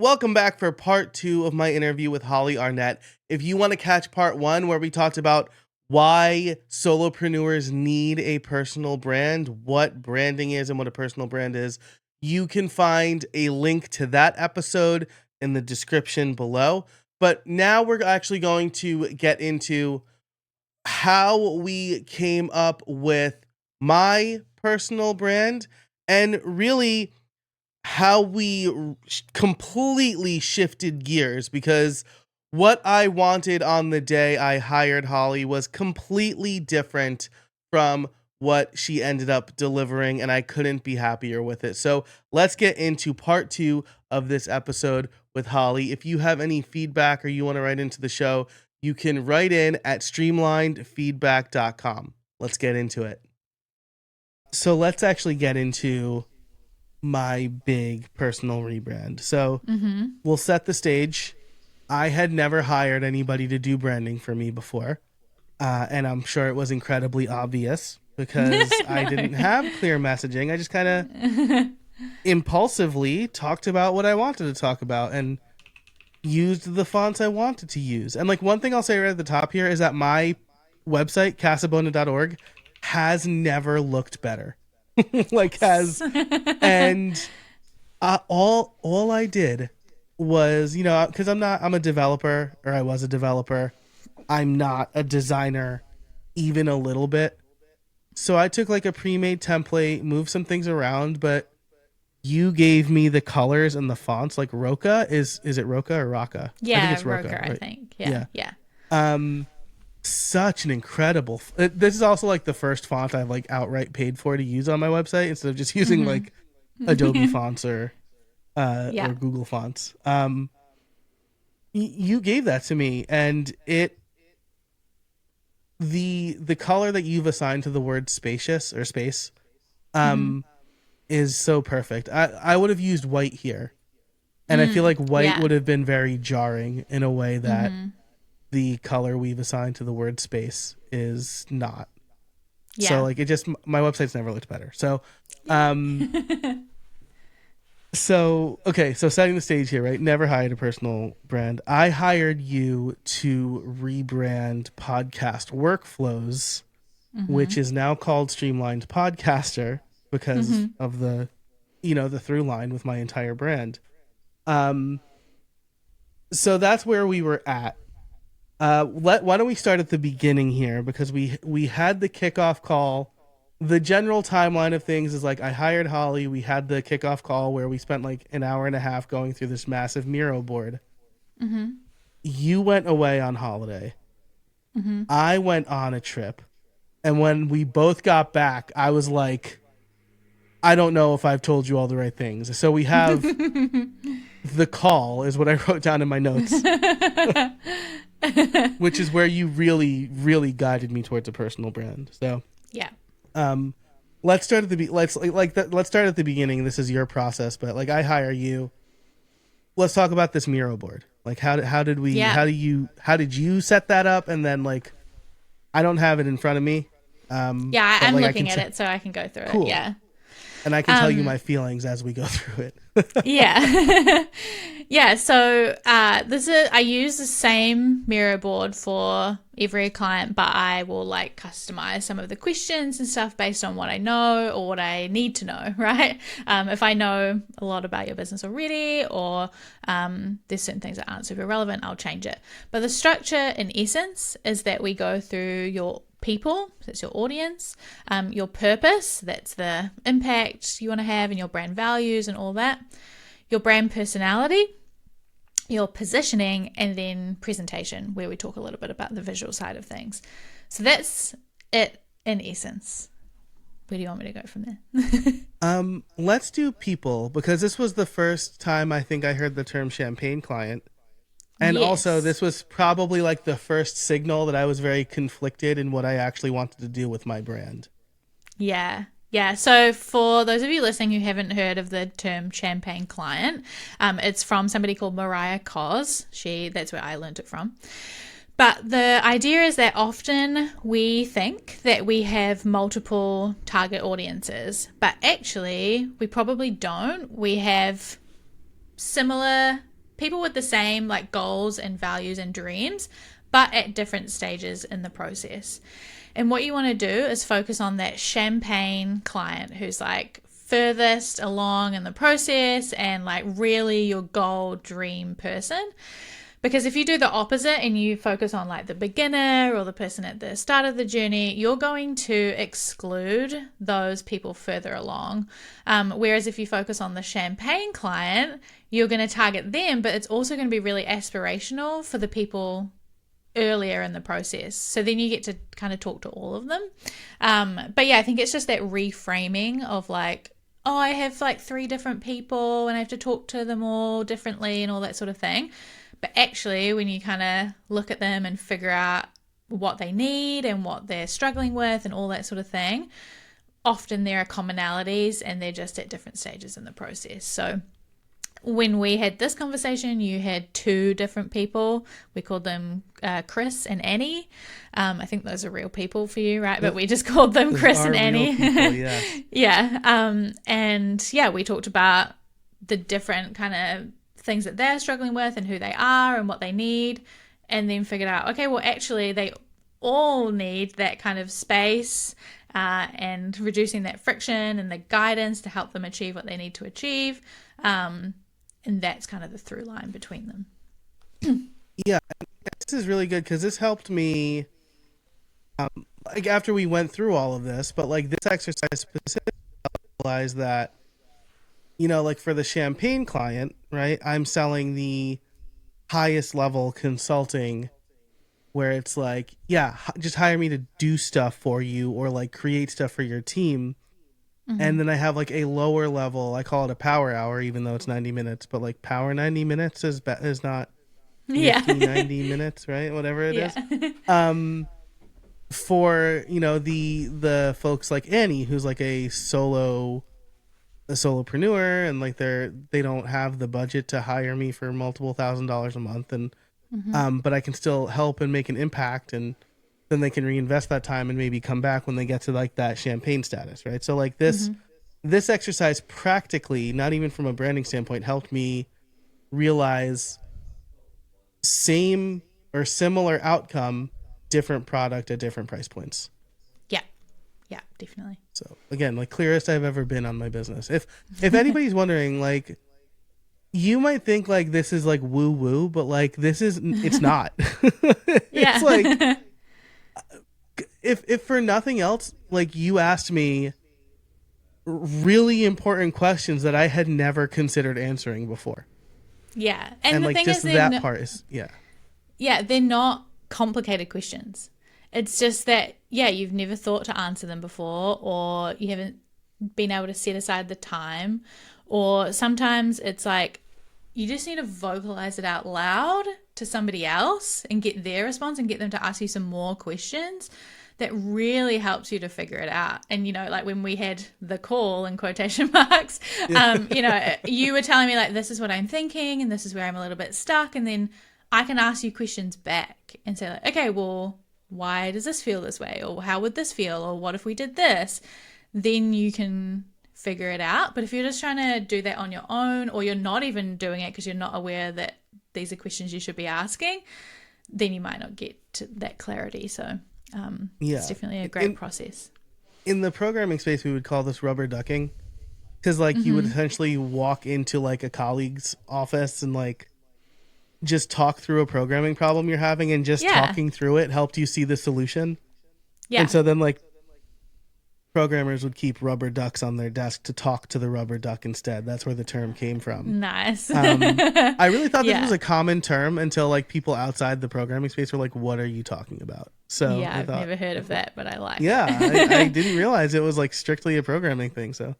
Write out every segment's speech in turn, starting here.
Welcome back for part 2 of my interview with Hollie Arnett. If you want to catch part 1 where we talked about why solopreneurs need a personal brand, what branding is and what a personal brand is, you can find a link to that episode in the description below. But now we're actually going to get into how we came up with my personal brand and really how we completely shifted gears, because what I wanted on the day I hired Hollie was completely different from what she ended up delivering, and I couldn't be happier with it. So let's get into part 2 of this episode with Hollie. If you have any feedback or you want to write into the show, you can write in at streamlinedfeedback.com. Let's get into it. So let's actually get into my big personal rebrand. So we'll set the stage. I had never hired anybody to do branding for me before. And I'm sure it was incredibly obvious because I didn't have clear messaging. I just kind of impulsively talked about what I wanted to talk about and used the fonts I wanted to use. And like one thing I'll say right at the top here is that my website, casabona.org, has never looked better. And all I did was, because I'm a developer, or I was a developer. I'm not a designer even a little bit. So I took like a pre-made template, moved some things around, but you gave me the colors and the fonts. Like Roca, is it Roca or Rocca? Yeah, I think it's Roca, Roca, right? I think. Yeah. Such an incredible this is also like the first font I've like outright paid for to use on my website instead of just using like Adobe fonts or Google fonts. You gave that to me, and the color that you've assigned to the word spacious or space is so perfect. I would have used white here, and I feel like white would have been very jarring in a way that the color we've assigned to the word space is not. Yeah. So like my website's never looked better. So, so setting the stage here, right? Never hired a personal brand. I hired you to rebrand podcast workflows, which is now called Streamlined Podcaster because of the through line with my entire brand. So that's where we were at. Why don't we start at the beginning here, because we had the kickoff call. The general timeline of things is like I hired Hollie. We had the kickoff call where we spent like an hour and a half going through this massive Miro board. You went away on holiday. I went on a trip. And when we both got back, I was like, I don't know if I've told you all the right things. So we have the call is what I wrote down in my notes. Which is where you really, really guided me towards a personal brand. So yeah. Let's start at let's start at the beginning. This is your process, but like I hire you. Let's talk about this Miro board. Like how did you set that up? And then like I don't have it in front of me. I'm looking at it so I can go through it. Yeah. And I can tell you my feelings as we go through it. Yeah. Yeah. So I use the same Miro board for every client, but I will like customize some of the questions and stuff based on what I know or what I need to know, right? If I know a lot about your business already, or there's certain things that aren't super relevant, I'll change it. But the structure in essence is that we go through your people, that's your audience, your purpose, that's the impact you want to have, and your brand values and all that, your brand personality, your positioning, and then presentation, where we talk a little bit about the visual side of things. So that's it in essence. Where do you want me to go from there? Let's do people, because this was the first time I think I heard the term champagne client. And also, this was probably like the first signal that I was very conflicted in what I actually wanted to do with my brand. Yeah. Yeah. So for those of you listening who haven't heard of the term champagne client, it's from somebody called Mariah Cos. That's where I learned it from. But the idea is that often we think that we have multiple target audiences, but actually we probably don't. We have similar people with the same like goals and values and dreams, but at different stages in the process. And what you want to do is focus on that champagne client who's like furthest along in the process and like really your goal dream person. Because if you do the opposite and you focus on like the beginner or the person at the start of the journey, you're going to exclude those people further along. Whereas if you focus on the champagne client, you're going to target them, but it's also going to be really aspirational for the people earlier in the process. So then you get to kind of talk to all of them. But yeah, I think it's just that reframing of like, oh, I have like 3 different people and I have to talk to them all differently and all that sort of thing. But actually, when you kind of look at them and figure out what they need and what they're struggling with and all that sort of thing, often there are commonalities and they're just at different stages in the process. So when we had this conversation, you had 2 different people. We called them Chris and Annie. I think those are real people for you, right? But we just called them Those Chris are and Annie. real people, yes. Yeah. And yeah, we talked about the different kind of things that they're struggling with and who they are and what they need, and then figured out, okay, well, actually they all need that kind of space and reducing that friction and the guidance to help them achieve what they need to achieve. And that's kind of the through line between them. Yeah, this is really good because this helped me like after we went through all of this, but like this exercise specifically realized that, you know, like for the champagne client, right, I'm selling the highest level consulting where it's like, yeah, just hire me to do stuff for you or like create stuff for your team. Mm-hmm. And then I have like a lower level, I call it a power hour, even though it's 90 minutes, but like power 90 minutes is not 90 minutes, right? Whatever it is. For, you know, the folks like Annie, who's like a solopreneur, and like they don't have the budget to hire me for multiple $1,000s a month, and but I can still help and make an impact, and then they can reinvest that time and maybe come back when they get to like that champagne status, right? So like this exercise practically, not even from a branding standpoint, helped me realize same or similar outcome, different product at different price points. Yeah, definitely. So again, like clearest I've ever been on my business. If anybody's wondering, like, you might think like this is like woo woo, but like it's not. It's like if for nothing else, like you asked me really important questions that I had never considered answering before. Yeah, and the like thing just is that part is yeah, they're not complicated questions. It's just that, yeah, you've never thought to answer them before, or you haven't been able to set aside the time, or sometimes it's like you just need to vocalize it out loud to somebody else and get their response and get them to ask you some more questions. That really helps you to figure it out. And, you know, like when we had the call in quotation marks, you know, you were telling me like, this is what I'm thinking and this is where I'm a little bit stuck. And then I can ask you questions back and say like, okay, well, why does this feel this way? Or how would this feel? Or what if we did this? Then you can figure it out. But if you're just trying to do that on your own, or you're not even doing it because you're not aware that these are questions you should be asking, then you might not get to that clarity. So it's definitely a great process. In the programming space, we would call this rubber ducking, because like you would essentially walk into like a colleague's office and like just talk through a programming problem you're having, and just talking through it helped you see the solution. Yeah. And so then like programmers would keep rubber ducks on their desk to talk to the rubber duck instead. That's where the term came from. Nice. I really thought this was a common term until like people outside the programming space were like, what are you talking about? So yeah, I've never heard of that, but I like it. I didn't realize it was like strictly a programming thing. So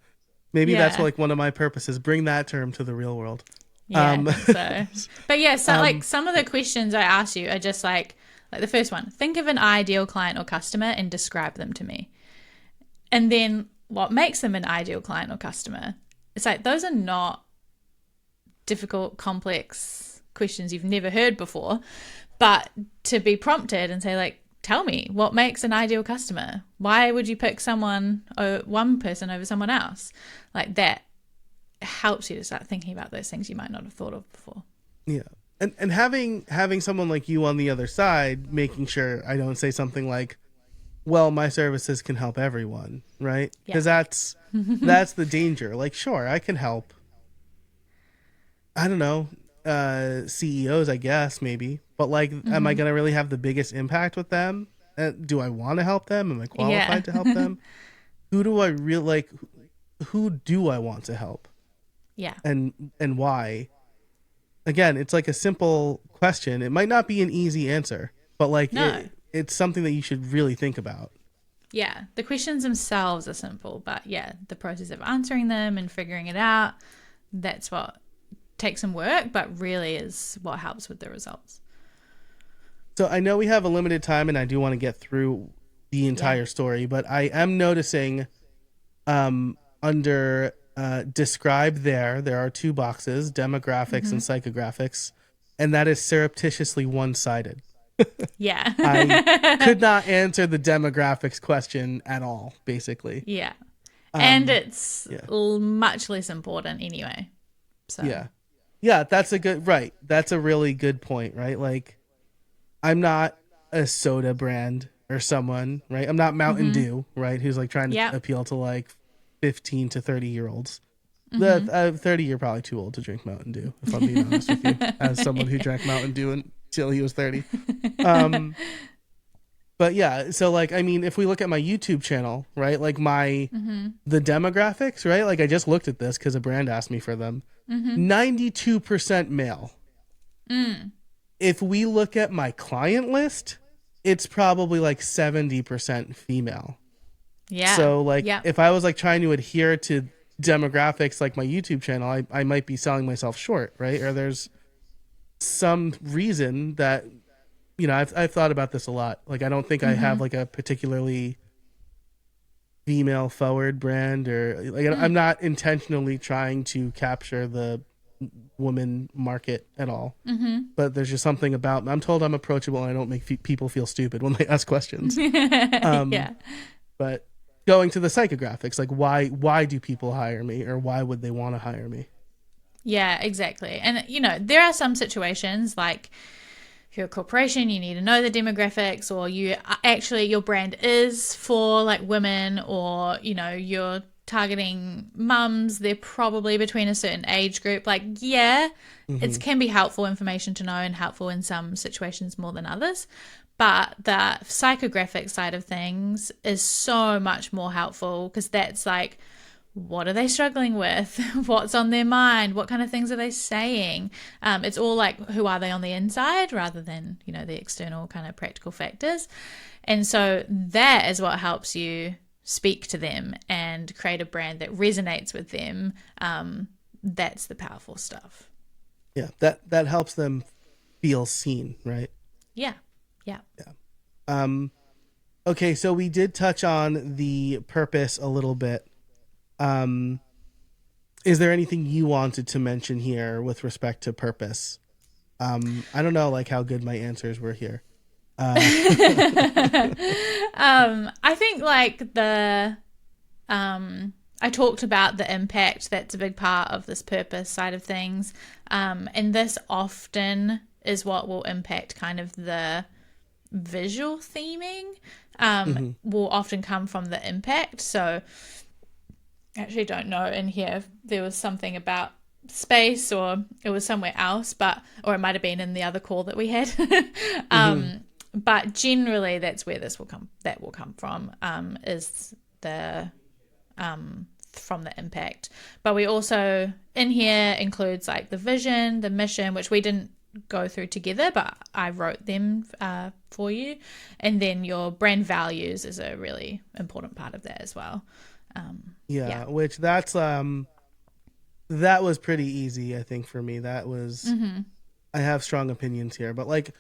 maybe that's like one of my purposes, bring that term to the real world. Yeah, I think so. But yeah, so like some of the questions I ask you are just like the first one, think of an ideal client or customer and describe them to me. And then what makes them an ideal client or customer? It's like, those are not difficult, complex questions you've never heard before, but to be prompted and say like, tell me what makes an ideal customer. Why would you pick one person over someone else? Like that helps you to start thinking about those things you might not have thought of before. Yeah. And having someone like you on the other side, making sure I don't say something like, well, my services can help everyone, right? Yeah. Because that's the danger. Like, sure, I can help. I don't know, CEOs, I guess, maybe. But like, am I gonna really have the biggest impact with them? Do I want to help them? Am I Yeah. qualified to help them? Who do I really like? Who do I want to help, Yeah. and why? Again, it's like a simple question. It might not be an easy answer, but like No. it's something that you should really think about. Yeah. The questions themselves are simple, but yeah, the process of answering them and figuring it out, that's what takes some work, but really is what helps with the results. So I know we have a limited time, and I do want to get through the entire story, but I am noticing under describe there are two boxes, demographics and psychographics, and that is surreptitiously one-sided. Yeah. I could not answer the demographics question at all, basically. Yeah. And it's yeah. much less important anyway. So Yeah, that's a good, right. That's a really good point, right? Like, I'm not a soda brand or someone, right? I'm not Mountain Dew, right? Who's like trying to appeal to like 15 to 30-year-olds. The 30, you're probably too old to drink Mountain Dew, if I'm being honest with you, as someone who drank Mountain Dew until he was 30. But yeah, so like, I mean, if we look at my YouTube channel, right? Like the demographics, right? Like I just looked at this because a brand asked me for them. 92% male. If we look at my client list, it's probably like 70% female. Yeah. So like if I was like trying to adhere to demographics like my YouTube channel, I might be selling myself short, right? Or there's some reason that, you know, I've thought about this a lot. Like I don't think I have like a particularly female forward brand, or like I'm not intentionally trying to capture the woman market at all. But there's just something about me. I'm told I'm approachable and I don't make people feel stupid when they ask questions. But going to the psychographics, like why do people hire me, or why would they want to hire me? Yeah, exactly. And you know, there are some situations like if you're a corporation, you need to know the demographics, or you actually your brand is for like women, or you know, you're targeting mums, they're probably between a certain age group. Like, it can be helpful information to know and helpful in some situations more than others. But the psychographic side of things is so much more helpful, because that's like, what are they struggling with? What's on their mind? What kind of things are they saying? It's all like, who are they on the inside, rather than, you know, the external kind of practical factors. And so that is what helps you speak to them and create a brand that resonates with them. That's the powerful stuff. Yeah, that helps them feel seen, right? Yeah. Okay, so we did touch on the purpose a little bit. Is there anything you wanted to mention here with respect to purpose? I don't know, like how good my answers were here. I think like I talked about the impact. That's a big part of this purpose side of things. And this often is what will impact kind of the visual theming, will often come from the impact. So I actually don't know in here if there was something about space or it was somewhere else, or it might have been in the other call that we had. But generally that's where that will come from, is the from the impact. But we also in here includes like the vision, the mission, which we didn't go through together, but I wrote them for you. And then your brand values is a really important part of that as well. Which that's that was pretty easy, I think, for me. That was I have strong opinions here, but like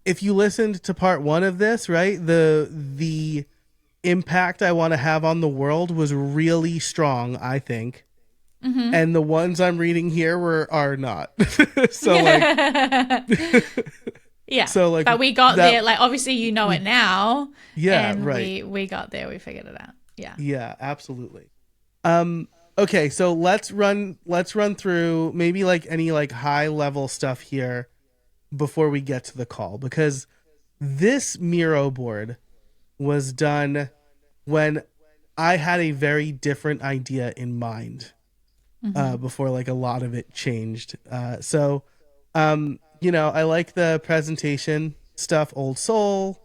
if you listened to part 1 of this, right, the impact I want to have on the world was really strong, I think. And the ones I'm reading here are not. So like So like, but we got there. Like obviously you know it now. Yeah, and right. We got there. We figured it out. Yeah. Yeah, absolutely. Okay, so let's run through maybe like any like high level stuff here before we get to the call, because this Miro board was done when I had a very different idea in mind, before like a lot of it changed. I like the presentation stuff, old soul.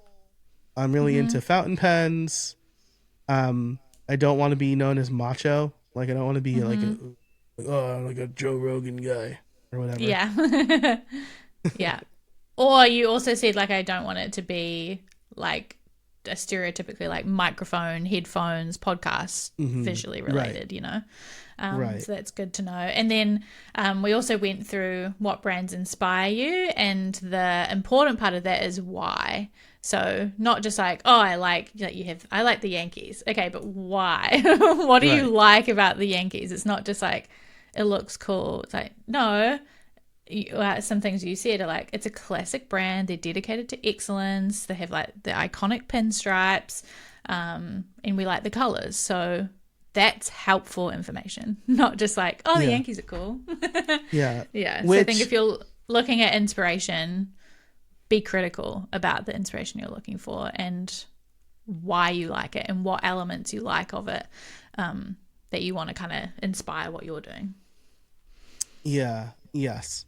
I'm really into fountain pens. I don't want to be known as macho. Like I don't want to be like like a Joe Rogan guy or whatever. Yeah. Yeah. Or you also said like I don't want it to be like a stereotypically like microphone, headphones, podcast visually related, you know. Right. So that's good to know. And then we also went through what brands inspire you, and the important part of that is why. So not just like, oh, I like the Yankees. Okay, but why? What do you Right. like about the Yankees? It's not just like it looks cool. It's like, no, some things you said are like, it's a classic brand. They're dedicated to excellence. They have like the iconic pinstripes, and we like the colors. So that's helpful information, not just like, oh, the Yeah. Yankees are cool. Yeah. Yeah. So I think Which if you're looking at inspiration, be critical about the inspiration you're looking for and why you like it and what elements you like of it, that you want to kind of inspire what you're doing. Yeah. Yes.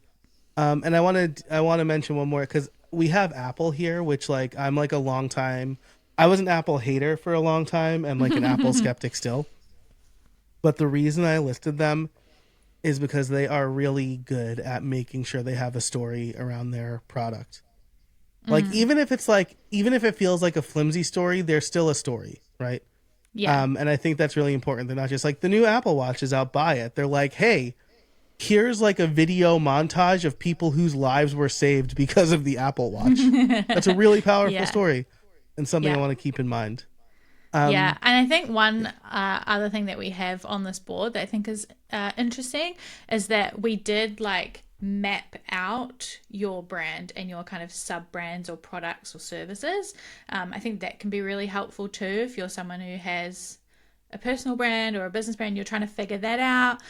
And I want to mention one more, because we have Apple here, which like I'm like a long time. I was an Apple hater for a long time and like an Apple skeptic still. But the reason I listed them is because they are really good at making sure they have a story around their product. Like even if it feels like a flimsy story, there's still a story, right? Yeah. And I think that's really important. They're not just like the new Apple Watch is out, buy it. They're like, hey, here's like a video montage of people whose lives were saved because of the Apple Watch. That's a really powerful Yeah. story and something I Yeah. want to keep in mind. Yeah, and I think one other thing that we have on this board that I think is interesting is that we did like map out your brand and your kind of sub brands or products or services. I think that can be really helpful too if you're someone who has a personal brand or a business brand. You're trying to figure that out,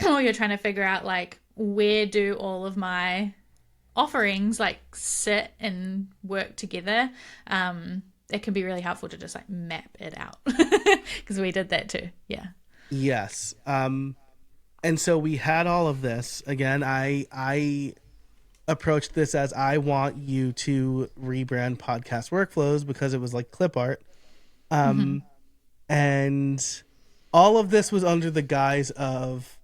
or you're trying to figure out like, where do all of my offerings like sit and work together. It can be really helpful to just like map it out, because we did that too. Yeah. Yes. And so we had all of this. Again, I approached this as I want you to rebrand podcast workflows, because it was like clip art. And all of this was under the guise of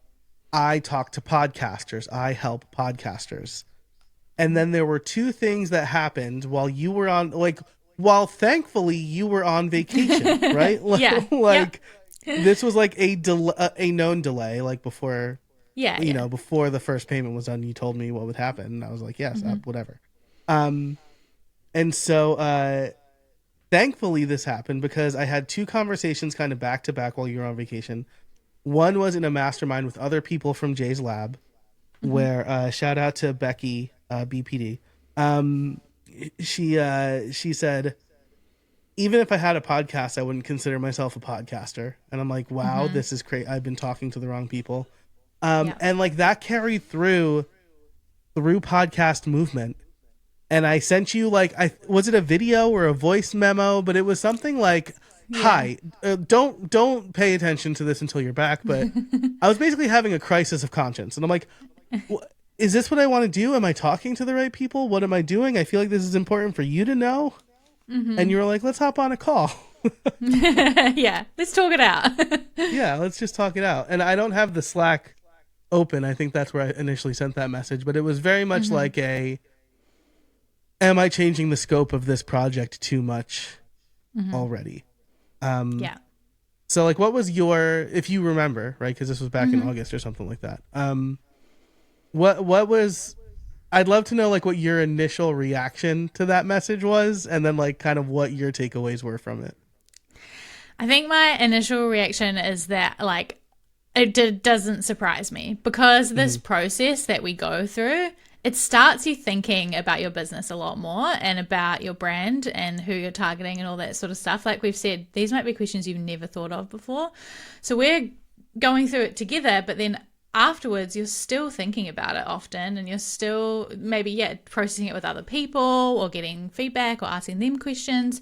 I talk to podcasters, I help podcasters. And then there were two things that happened while you were on, like, while thankfully you were on vacation, right? Yeah. Like this was like a known delay, like before, Yeah. before the first payment was done, you told me what would happen. And I was like, yes, whatever. And so, thankfully this happened because I had two conversations kind of back to back while you were on vacation. One was in a mastermind with other people from Jay's lab, where shout out to Becky, BPD. She said, even if I had a podcast, I wouldn't consider myself a podcaster. And I'm like, wow, this is crazy. I've been talking to the wrong people. And like that carried through podcast movement. And I sent you like, was it a video or a voice memo? But it was something like, hi, don't pay attention to this until you're back. But I was basically having a crisis of conscience. And I'm like, is this what I want to do? Am I talking to the right people? What am I doing? I feel like this is important for you to know. And you were like, let's hop on a call. Yeah. Let's talk it out. Yeah, let's just talk it out. And I don't have the Slack open. I think that's where I initially sent that message. But it was very much like am I changing the scope of this project too much already? Yeah. So like, what was your, if you remember, right? Because this was back in August or something like that. What was, I'd love to know like what your initial reaction to that message was, and then like kind of what your takeaways were from it. I think my initial reaction is that like doesn't surprise me, because this process that we go through, it starts you thinking about your business a lot more and about your brand and who you're targeting and all that sort of stuff. Like we've said, these might be questions you've never thought of before. So we're going through it together, but then afterwards you're still thinking about it often, and you're still maybe processing it with other people or getting feedback or asking them questions.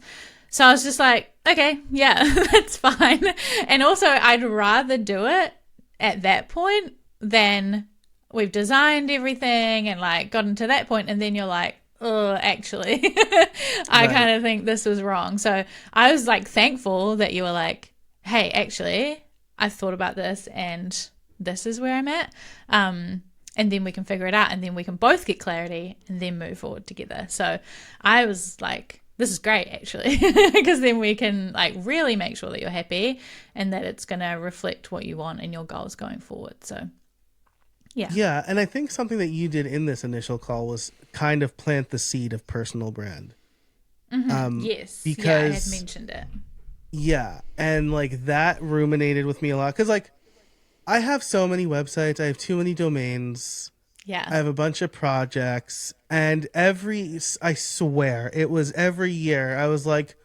So I was just like, okay, yeah, that's fine. And also I'd rather do it at that point than we've designed everything and like gotten to that point and then you're like, oh, actually I kind of think this was wrong. So I was like thankful that you were like, hey, actually I've thought about this and this is where I'm at. And then we can figure it out and then we can both get clarity and then move forward together. So I was like, this is great actually, because then we can like really make sure that you're happy and that it's going to reflect what you want and your goals going forward. So yeah. Yeah. And I think something that you did in this initial call was kind of plant the seed of personal brand. Yes. Because yeah, I had mentioned it. Yeah. And like that ruminated with me a lot. Cause like I have so many websites. I have too many domains. Yeah. I have a bunch of projects, and I swear it was every year I was like,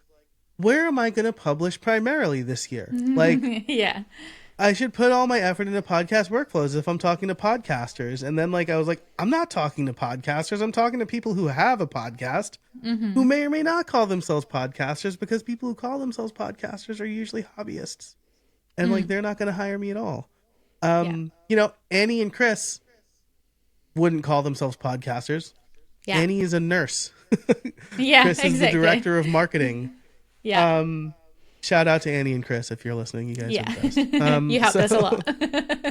where am I going to publish primarily this year? Like, yeah. I should put all my effort into podcast workflows if I'm talking to podcasters. And then like, I was like, I'm not talking to podcasters. I'm talking to people who have a podcast who may or may not call themselves podcasters, because people who call themselves podcasters are usually hobbyists and like, they're not going to hire me at all. You know, Annie and Chris wouldn't call themselves podcasters. Yeah. Annie is a nurse. Yeah, Chris is the director of marketing. Yeah. Shout out to Annie and Chris if you're listening. You guys are the best. You helped us a lot.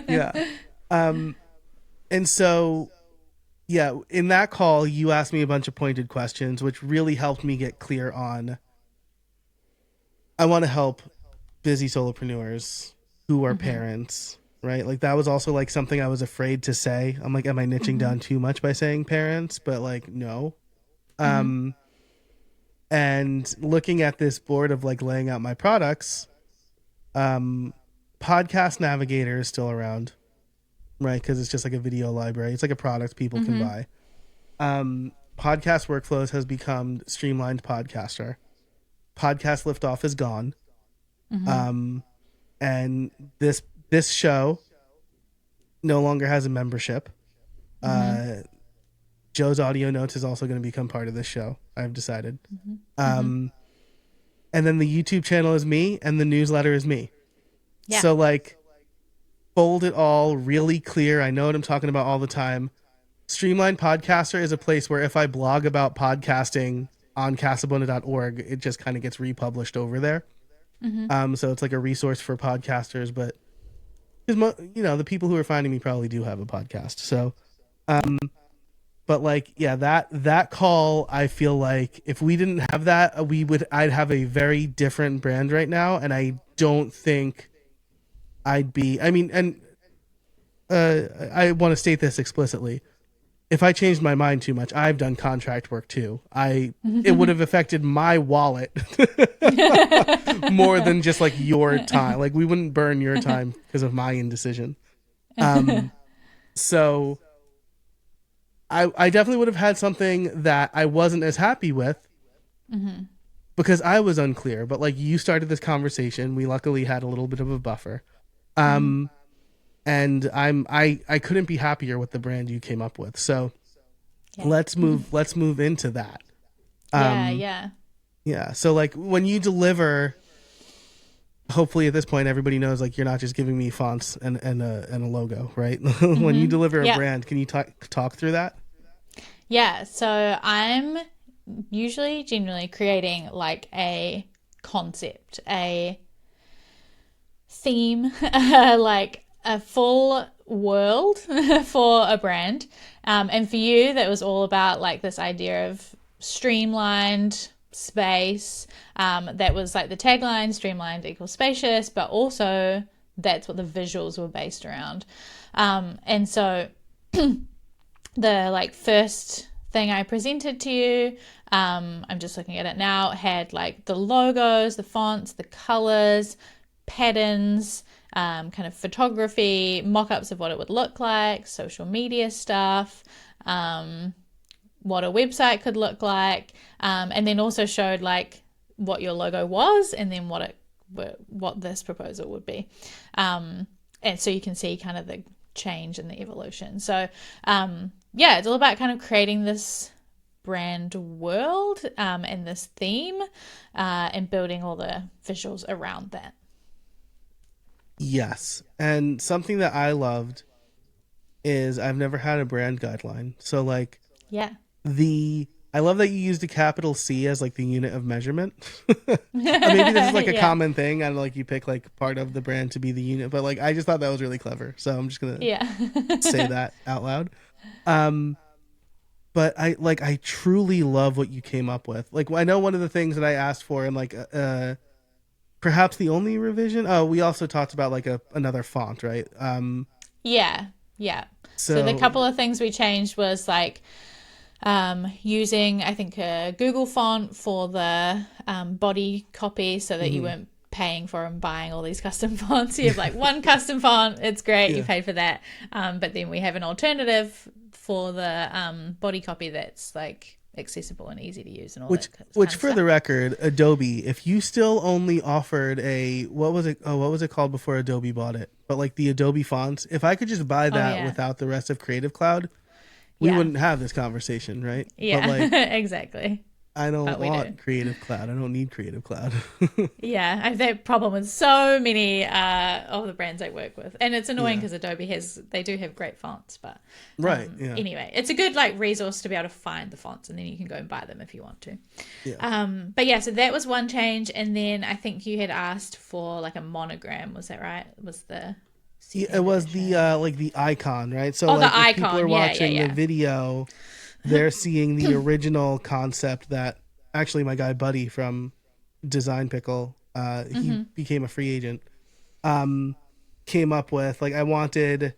Yeah. And so, yeah, in that call, you asked me a bunch of pointed questions, which really helped me get clear on, I want to help busy solopreneurs who are parents, right? Like that was also like something I was afraid to say. I'm like, am I niching down too much by saying parents? But like, no. And looking at this board of like laying out my products, Podcast Navigator is still around, right? Because it's just like a video library. It's like a product people can buy. Podcast Workflows has become Streamlined Podcaster. Podcast Liftoff is gone. And this show no longer has a membership. Joe's audio notes is also going to become part of this show, I've decided. And then the YouTube channel is me and the newsletter is me. Yeah. So like, fold it all really clear. I know what I'm talking about all the time. Streamlined Podcaster is a place where if I blog about podcasting on casabona.org, it just kind of gets republished over there. So it's like a resource for podcasters, but because you know, the people who are finding me probably do have a podcast. So, but like, yeah, that call, I feel like if we didn't have that, I'd have a very different brand right now. And I don't think I want to state this explicitly. If I changed my mind too much, I've done contract work too. It would have affected my wallet more than just like your time. Like we wouldn't burn your time because of my indecision. So I definitely would have had something that I wasn't as happy with because I was unclear. But like you started this conversation, we luckily had a little bit of a buffer. And I couldn't be happier with the brand you came up with. So let's move into that. Yeah. So like when you deliver, hopefully at this point, everybody knows like you're not just giving me fonts and a logo, right? When you deliver a brand, can you talk through that? Yeah. So I'm usually generally creating like a concept, a theme, like a full world for a brand. And for you, that was all about like this idea of streamlined space. That was like the tagline, streamlined equals spacious, but also that's what the visuals were based around. And so the like first thing I presented to you, I'm just looking at it now, had like the logos, the fonts, the colors, patterns, kind of photography, mock-ups of what it would look like, social media stuff, what a website could look like, and then also showed like what your logo was and then what this proposal would be. and so you can see kind of the change and the evolution. So yeah, it's all about kind of creating this brand world and this theme and building all the visuals around that. Yes. And something that I loved is I've never had a brand guideline. So like Yeah. I love that you used a capital C as like the unit of measurement. Maybe this is like a Yeah. common thing. I don't like you pick like part of the brand to be the unit, but like I just thought that was really clever. So I'm just gonna Yeah. say that out loud. But I truly love what you came up with. Like I know one of the things that I asked for in like perhaps the only revision. Oh, we also talked about like another font, right? Yeah. Yeah. So the couple of things we changed was like using, I think, a Google font for the body copy so that you weren't paying for and buying all these custom fonts. You have like one custom font. It's great. You paid for that. But then we have an alternative for the body copy that's like accessible and easy to use and all that kind Which of for stuff. the record, Adobe, if you still only offered what was it called before Adobe bought it? But like the Adobe fonts, if I could just buy that yeah. without the rest of Creative Cloud, we wouldn't have this conversation, right? Yeah, But like exactly. I don't But we want do. Creative Cloud. I don't need Creative Cloud. Yeah, I have that problem with so many of the brands I work with, and it's annoying because Adobe they do have great fonts, but Right. Yeah. anyway, it's a good like resource to be able to find the fonts, and then you can go and buy them if you want to. Yeah. But yeah, so that was one change, and then I think you had asked for like a monogram. Was that right? Was the Yeah, it was the like the icon, right? So the like if icon. people are Yeah, watching yeah. the video, they're seeing the original concept that actually my guy Buddy from Design Pickle, he became a free agent, came up with. Like I wanted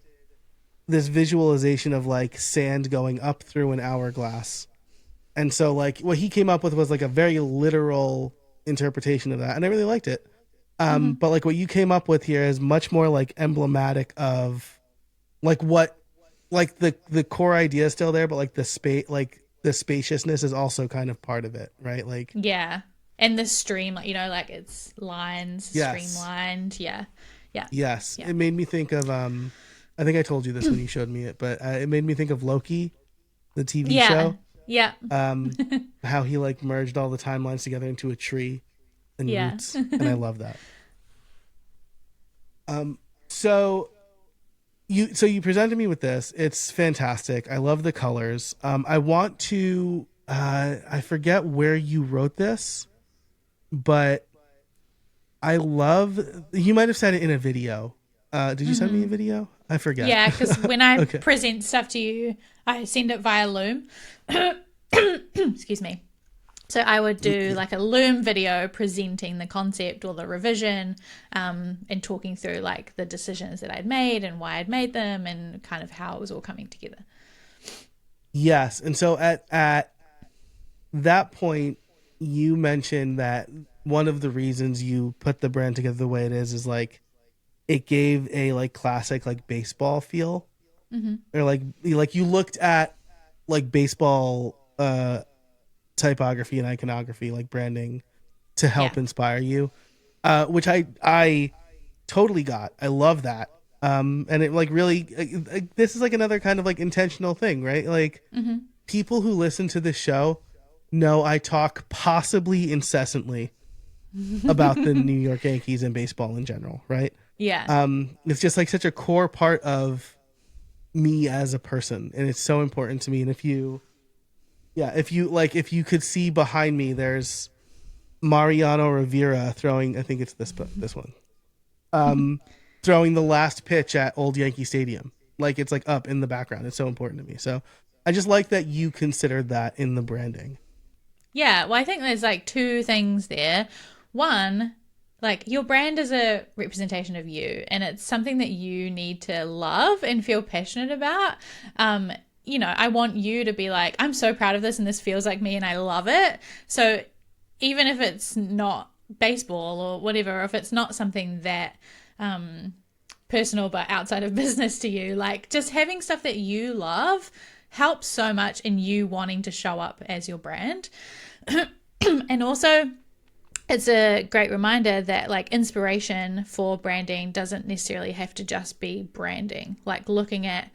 this visualization of like sand going up through an hourglass. And so like what he came up with was like a very literal interpretation of that, and I really liked it. But like what you came up with here is much more like emblematic of like what like the core idea is still there, but like the spaciousness is also kind of part of it, right? Like Yeah, and the stream, like it's lines, Yes. streamlined. Yeah, yeah, yes, Yeah. it made me think of I think I told you this when you showed me it, but it made me think of Loki, the TV yeah, show. yeah, How he like merged all the timelines together into a tree and Yeah. roots, and I love that. So you presented me with this. It's fantastic. I love the colors. I want to I forget where you wrote this, but I love, you might have said it in a video. Did you send me a video? I forget. yeah. Because when I Okay. present stuff to you, I send it via Loom. Excuse me. So I would do like a Loom video presenting the concept or the revision, and talking through like the decisions that I'd made and why I'd made them and kind of how it was all coming together. Yes. And so at that point, you mentioned that one of the reasons you put the brand together the way it is like it gave a like classic like baseball feel, or like you looked at like baseball typography and iconography, like branding, to help Yeah. inspire you, which I totally got. I love that. And it like really this is like another kind of like intentional thing, right? Like people who listen to this show know I talk possibly incessantly about the New York Yankees and baseball in general, right? Yeah. It's just like such a core part of me as a person, and it's so important to me. And if you could see behind me, there's Mariano Rivera throwing, I think it's this one, throwing the last pitch at Old Yankee Stadium. Like it's like up in the background. It's so important to me. So I just like that you considered that in the branding. Yeah, well, I think there's like two things there. One, like your brand is a representation of you, and it's something that you need to love and feel passionate about. I want you to be like, I'm so proud of this, and this feels like me, and I love it. So even if it's not baseball or whatever, or if it's not something that personal but outside of business to you, like just having stuff that you love helps so much in you wanting to show up as your brand. And also it's a great reminder that like inspiration for branding doesn't necessarily have to just be branding. Like looking at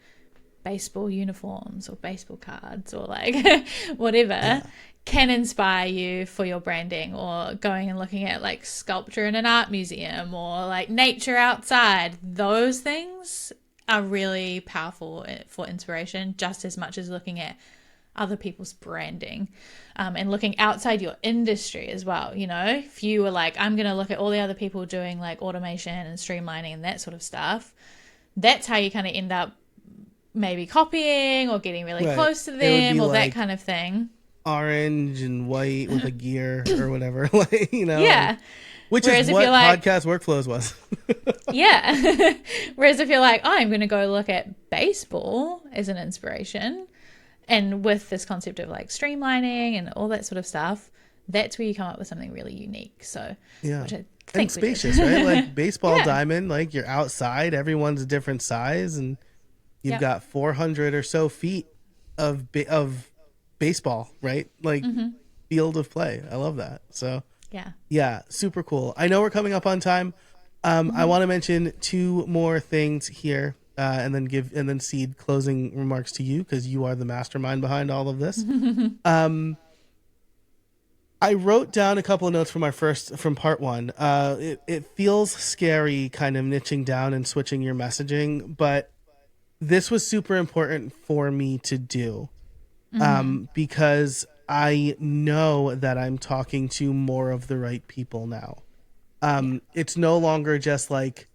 baseball uniforms or baseball cards or like whatever can inspire you for your branding, or going and looking at like sculpture in an art museum or like nature outside. Those things are really powerful for inspiration, just as much as looking at other people's branding, and looking outside your industry as well. You know, if you were like, I'm going to look at all the other people doing like automation and streamlining and that sort of stuff, that's how you kind of end up maybe copying or getting really close to them or like that kind of thing. Orange and white with a gear or whatever, like, you know. Yeah. Which Whereas is what like, podcast workflows was. Yeah. Whereas if you're like, oh, I'm going to go look at baseball as an inspiration, and with this concept of like streamlining and all that sort of stuff, that's where you come up with something really unique. So, yeah. Which I think and spacious, right? Like baseball diamond, like you're outside, everyone's a different size, and you've got 400 or so feet of baseball, right? Like field of play. I love that. So yeah, super cool. I know we're coming up on time. I want to mention two more things here, and then cede closing remarks to you, because you are the mastermind behind all of this. I wrote down a couple of notes from part one. It feels scary kind of niching down and switching your messaging, but this was super important for me to do, because I know that I'm talking to more of the right people now. It's no longer just like,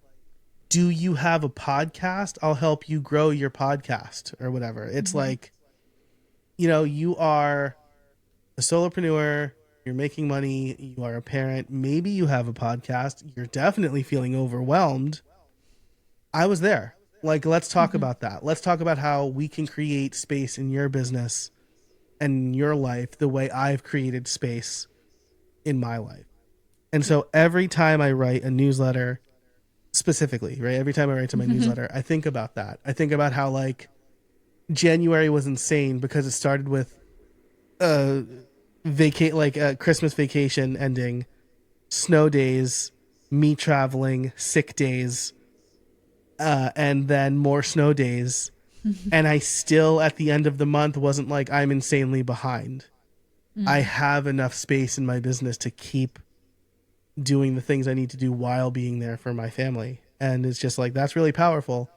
do you have a podcast? I'll help you grow your podcast or whatever. It's like, you know, you are a solopreneur, you're making money, you are a parent, maybe you have a podcast, you're definitely feeling overwhelmed. I was there. Like, let's talk about that. Let's talk about how we can create space in your business and your life the way I've created space in my life. And so every time I write a newsletter, specifically, right? Every time I write to my newsletter, I think about that. I think about how like January was insane because it started with a Christmas vacation ending, snow days, me traveling, sick days, and then more snow days. And I still, at the end of the month, wasn't like, I'm insanely behind. I have enough space in my business to keep doing the things I need to do while being there for my family. And it's just like, that's really powerful.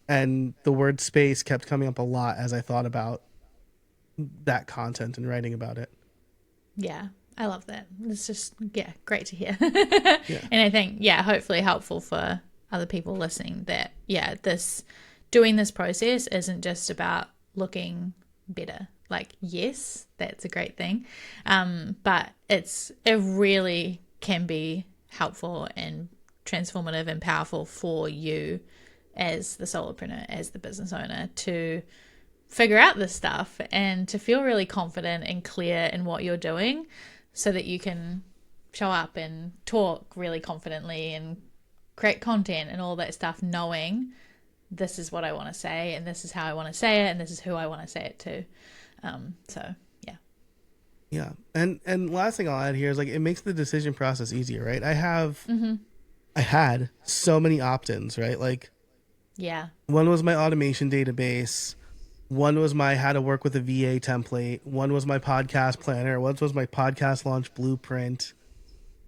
And the word space kept coming up a lot as I thought about that content and writing about it. Yeah, I love that. It's just, great to hear. And I think, hopefully helpful for other people listening that, doing this process isn't just about looking better. Like, yes, that's a great thing. But it really can be helpful and transformative and powerful for you as the solopreneur, as the business owner, to figure out this stuff and to feel really confident and clear in what you're doing, so that you can show up and talk really confidently and create content and all that stuff, knowing this is what I want to say and this is how I want to say it and this is who I want to say it to. Yeah. And last thing I'll add here is like, it makes the decision process easier, right? I had so many opt-ins, right? Like, one was my automation database. One was my how to work with a VA template. One was my podcast planner. One was my podcast launch blueprint.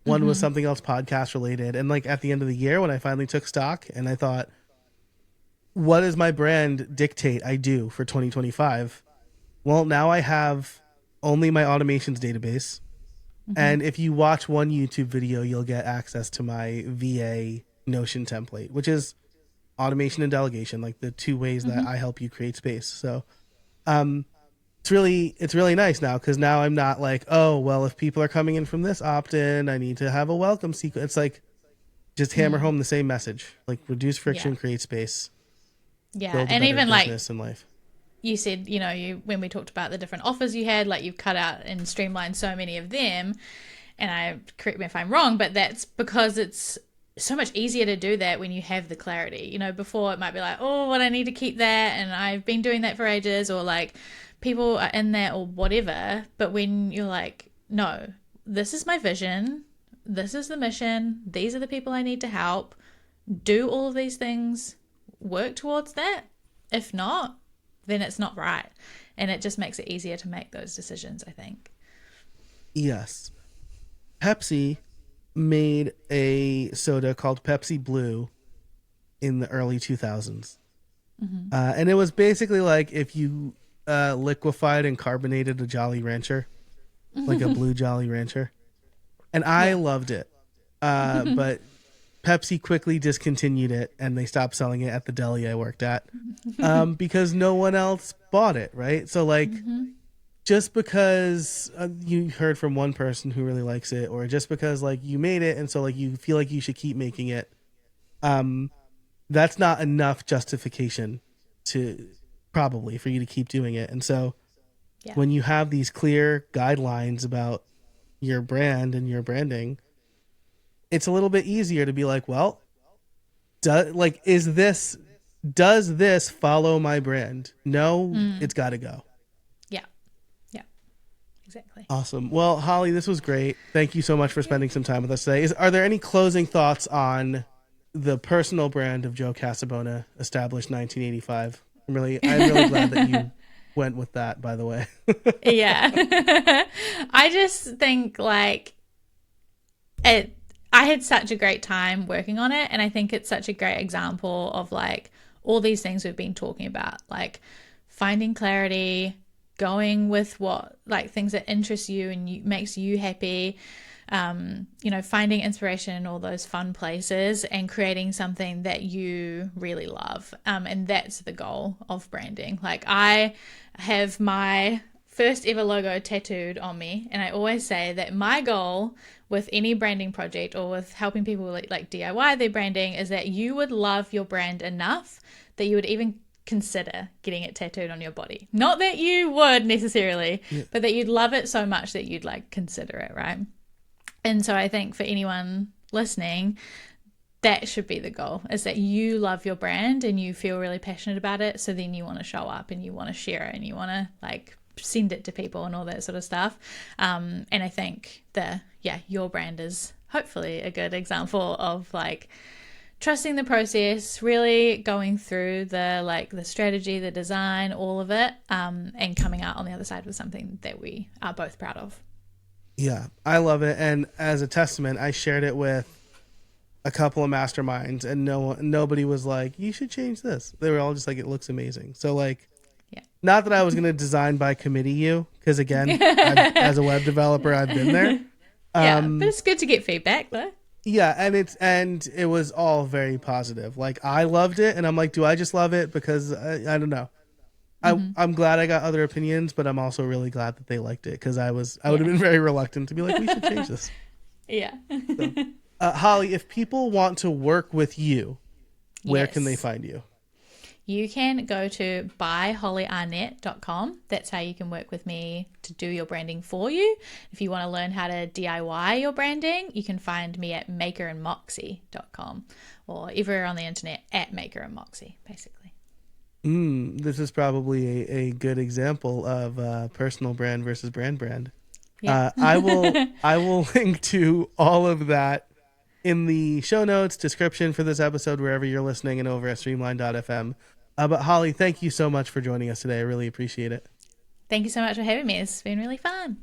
One was something else podcast related. And like at the end of the year, when I finally took stock and I thought, what does my brand dictate I do for 2025? Well, now I have only my automations database. And if you watch one YouTube video, you'll get access to my VA Notion template, which is automation and delegation, like the two ways that I help you create space. So it's really nice now, because now I'm not like, oh, well, if people are coming in from this opt-in, I need to have a welcome sequence. It's like, just hammer home the same message, like reduce friction, create space. Yeah. And even like in life. You said, when we talked about the different offers you had, like you've cut out and streamlined so many of them, and correct me if I'm wrong, but that's because it's so much easier to do that when you have the clarity. Before it might be like, oh, well, I need to keep that, and I've been doing that for ages, or like people are in that or whatever. But when you're like, no, this is my vision, this is the mission. These are the people I need to help. Do all of these things, work towards that. If not, then it's not right. And it just makes it easier to make those decisions, I think. Yes. Pepsi made a soda called Pepsi Blue in the early 2000s. And it was basically like if you liquefied and carbonated a Jolly Rancher, like a blue Jolly Rancher. And I loved it. But Pepsi quickly discontinued it and they stopped selling it at the deli I worked at because no one else bought it, right? So like just because you heard from one person who really likes it, or just because like you made it and so like you feel like you should keep making it, that's not enough justification to probably for you to keep doing it. And so when you have these clear guidelines about your brand and your branding, it's a little bit easier to be like, well, does this follow my brand? No, it's got to go. Yeah, exactly. Awesome. Well, Hollie, this was great. Thank you so much for spending some time with us today. Are there any closing thoughts on the personal brand of Joe Casabona, established 1985? I'm really glad that you went with that, by the way. Yeah. I just think like I had such a great time working on it, and I think it's such a great example of like all these things we've been talking about, like finding clarity, going with what like things that interest you and makes you happy, finding inspiration in all those fun places and creating something that you really love. And that's the goal of branding. Like I have my first ever logo tattooed on me, and I always say that my goal with any branding project or with helping people like DIY their branding is that you would love your brand enough that you would even consider getting it tattooed on your body. Not that you would necessarily, but that you'd love it so much that you'd like consider it, right? And so I think for anyone listening, that should be the goal, is that you love your brand and you feel really passionate about it. So then you want to show up and you want to share it and you want to like send it to people and all that sort of stuff. And I think your brand is hopefully a good example of like trusting the process, really going through the strategy, the design, all of it, and coming out on the other side with something that we are both proud of. Yeah, I love it. And as a testament, I shared it with a couple of masterminds and nobody was like, you should change this. They were all just like, it looks amazing. So like, not that I was going to design by committee you, because again, as a web developer, I've been there. But it's good to get feedback though. Yeah, and it was all very positive. Like I loved it, and I'm like, do I just love it because I don't know. I'm glad I got other opinions, but I'm also really glad that they liked it, because I would have been very reluctant to be like, we should change this. Yeah. So, Hollie, if people want to work with you, where can they find you? You can go to buyholliearnett.com. That's how you can work with me to do your branding for you. If you want to learn how to DIY your branding, you can find me at makerandmoxie.com or everywhere on the internet at makerandmoxie, basically. This is probably a good example of personal brand versus brand. Yeah. I will link to all of that in the show notes, description for this episode, wherever you're listening, and over at streamline.fm. But Hollie, thank you so much for joining us today. I really appreciate it. Thank you so much for having me. It's been really fun.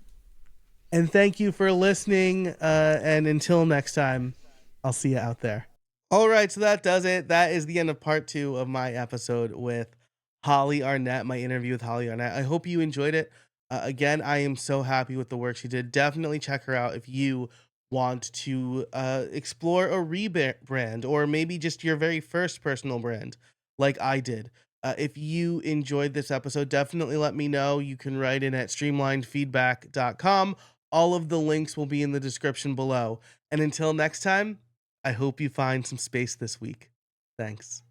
And thank you for listening. And until next time, I'll see you out there. All right, so that does it. That is the end of part 2 of my episode with Hollie Arnett, my interview with Hollie Arnett. I hope you enjoyed it. Again, I am so happy with the work she did. Definitely check her out if you want to explore a rebrand, or maybe just your very first personal brand like I did. If you enjoyed this episode, definitely let me know. You can write in at streamlinedfeedback.com. All of the links will be in the description below. And until next time, I hope you find some space this week. Thanks.